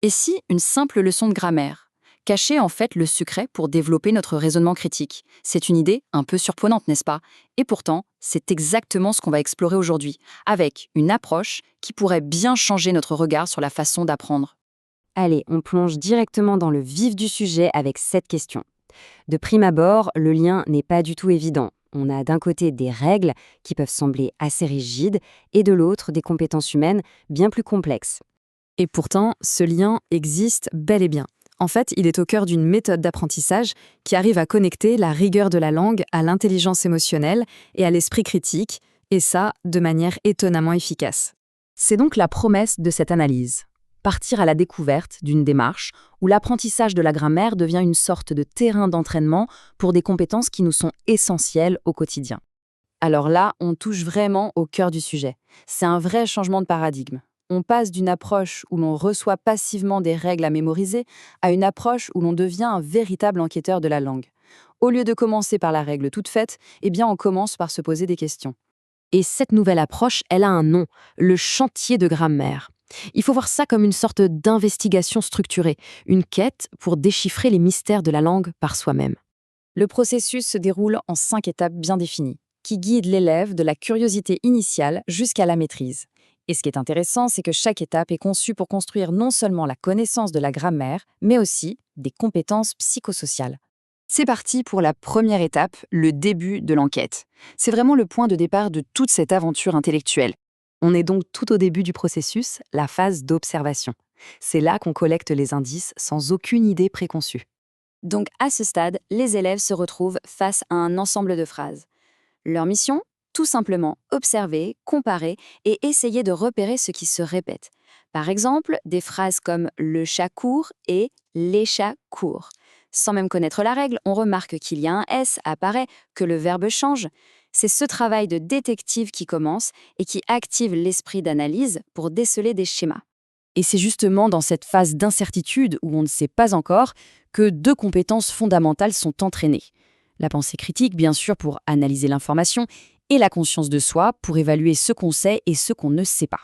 Et si une simple leçon de grammaire cachait en fait le secret pour développer notre raisonnement critique? C'est une idée un peu surprenante, n'est-ce pas? Et pourtant, c'est exactement ce qu'on va explorer aujourd'hui, avec une approche qui pourrait bien changer notre regard sur la façon d'apprendre. Allez, on plonge directement dans le vif du sujet avec cette question. De prime abord, le lien n'est pas du tout évident. On a d'un côté des règles qui peuvent sembler assez rigides et de l'autre des compétences humaines bien plus complexes. Et pourtant, ce lien existe bel et bien. En fait, il est au cœur d'une méthode d'apprentissage qui arrive à connecter la rigueur de la langue à l'intelligence émotionnelle et à l'esprit critique, et ça de manière étonnamment efficace. C'est donc la promesse de cette analyse. Partir à la découverte d'une démarche où l'apprentissage de la grammaire devient une sorte de terrain d'entraînement pour des compétences qui nous sont essentielles au quotidien. Alors là, on touche vraiment au cœur du sujet. C'est un vrai changement de paradigme. On passe d'une approche où l'on reçoit passivement des règles à mémoriser à une approche où l'on devient un véritable enquêteur de la langue. Au lieu de commencer par la règle toute faite, eh bien on commence par se poser des questions. Et cette nouvelle approche, elle a un nom, le chantier de grammaire. Il faut voir ça comme une sorte d'investigation structurée, une quête pour déchiffrer les mystères de la langue par soi-même. Le processus se déroule en 5 étapes bien définies, qui guident l'élève de la curiosité initiale jusqu'à la maîtrise. Et ce qui est intéressant, c'est que chaque étape est conçue pour construire non seulement la connaissance de la grammaire, mais aussi des compétences psychosociales. C'est parti pour la première étape, le début de l'enquête. C'est vraiment le point de départ de toute cette aventure intellectuelle. On est donc tout au début du processus, la phase d'observation. C'est là qu'on collecte les indices sans aucune idée préconçue. Donc à ce stade, les élèves se retrouvent face à un ensemble de phrases. Leur mission? Tout simplement observer, comparer et essayer de repérer ce qui se répète. Par exemple, des phrases comme «le chat court» et «les chats courent». Sans même connaître la règle, on remarque qu'il y a un S apparaît, que le verbe change. C'est ce travail de détective qui commence et qui active l'esprit d'analyse pour déceler des schémas. Et c'est justement dans cette phase d'incertitude où on ne sait pas encore que 2 compétences fondamentales sont entraînées. La pensée critique, bien sûr, pour analyser l'information, et la conscience de soi pour évaluer ce qu'on sait et ce qu'on ne sait pas.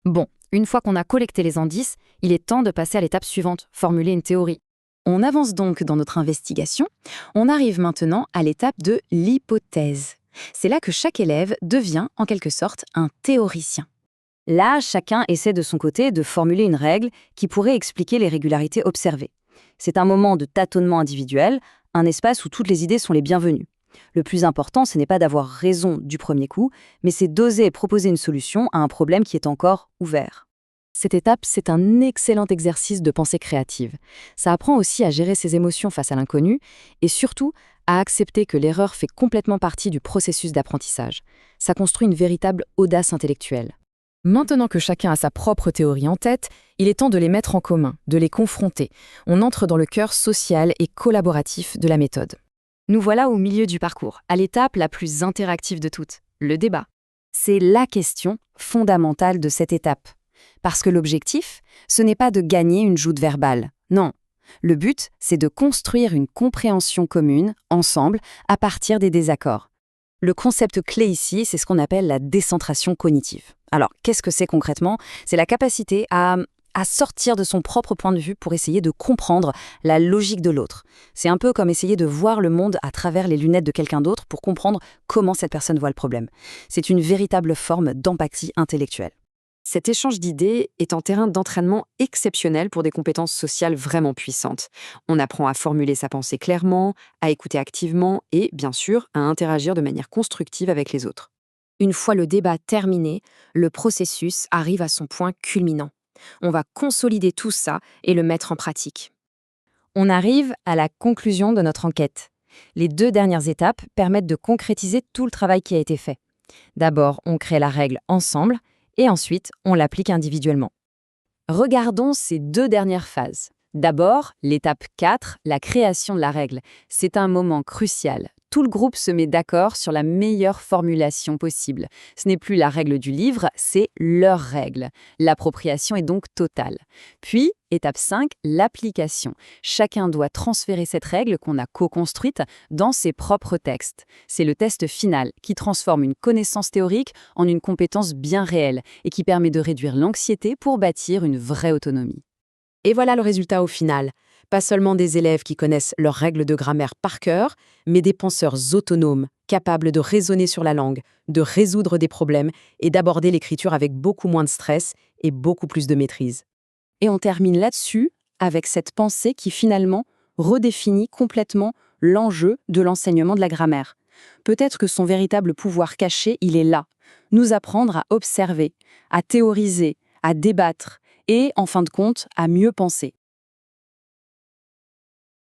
Bon, une fois qu'on a collecté les indices, il est temps de passer à l'étape suivante, formuler une théorie. On avance donc dans notre investigation. On arrive maintenant à l'étape de l'hypothèse. C'est là que chaque élève devient, en quelque sorte, un théoricien. Là, chacun essaie de son côté de formuler une règle qui pourrait expliquer les régularités observées. C'est un moment de tâtonnement individuel, un espace où toutes les idées sont les bienvenues. Le plus important, ce n'est pas d'avoir raison du premier coup, mais c'est d'oser proposer une solution à un problème qui est encore ouvert. Cette étape, c'est un excellent exercice de pensée créative. Ça apprend aussi à gérer ses émotions face à l'inconnu et surtout à accepter que l'erreur fait complètement partie du processus d'apprentissage. Ça construit une véritable audace intellectuelle. Maintenant que chacun a sa propre théorie en tête, il est temps de les mettre en commun, de les confronter. On entre dans le cœur social et collaboratif de la méthode. Nous voilà au milieu du parcours, à l'étape la plus interactive de toutes, le débat. C'est la question fondamentale de cette étape. Parce que l'objectif, ce n'est pas de gagner une joute verbale, non. Le but, c'est de construire une compréhension commune, ensemble, à partir des désaccords. Le concept clé ici, c'est ce qu'on appelle la décentration cognitive. Alors, qu'est-ce que c'est concrètement? C'est la capacité à sortir de son propre point de vue pour essayer de comprendre la logique de l'autre. C'est un peu comme essayer de voir le monde à travers les lunettes de quelqu'un d'autre pour comprendre comment cette personne voit le problème. C'est une véritable forme d'empathie intellectuelle. Cet échange d'idées est un terrain d'entraînement exceptionnel pour des compétences sociales vraiment puissantes. On apprend à formuler sa pensée clairement, à écouter activement et, bien sûr, à interagir de manière constructive avec les autres. Une fois le débat terminé, le processus arrive à son point culminant. On va consolider tout ça et le mettre en pratique. On arrive à la conclusion de notre enquête. Les 2 dernières étapes permettent de concrétiser tout le travail qui a été fait. D'abord, on crée la règle ensemble et ensuite, on l'applique individuellement. Regardons ces 2 dernières phases. D'abord, l'étape 4, la création de la règle. C'est un moment crucial. Tout le groupe se met d'accord sur la meilleure formulation possible. Ce n'est plus la règle du livre, c'est leur règle. L'appropriation est donc totale. Puis, étape 5, l'application. Chacun doit transférer cette règle qu'on a co-construite dans ses propres textes. C'est le test final qui transforme une connaissance théorique en une compétence bien réelle et qui permet de réduire l'anxiété pour bâtir une vraie autonomie. Et voilà le résultat au final. Pas seulement des élèves qui connaissent leurs règles de grammaire par cœur, mais des penseurs autonomes, capables de raisonner sur la langue, de résoudre des problèmes et d'aborder l'écriture avec beaucoup moins de stress et beaucoup plus de maîtrise. Et on termine là-dessus avec cette pensée qui finalement redéfinit complètement l'enjeu de l'enseignement de la grammaire. Peut-être que son véritable pouvoir caché, il est là. Nous apprendre à observer, à théoriser, à débattre et, en fin de compte, à mieux penser.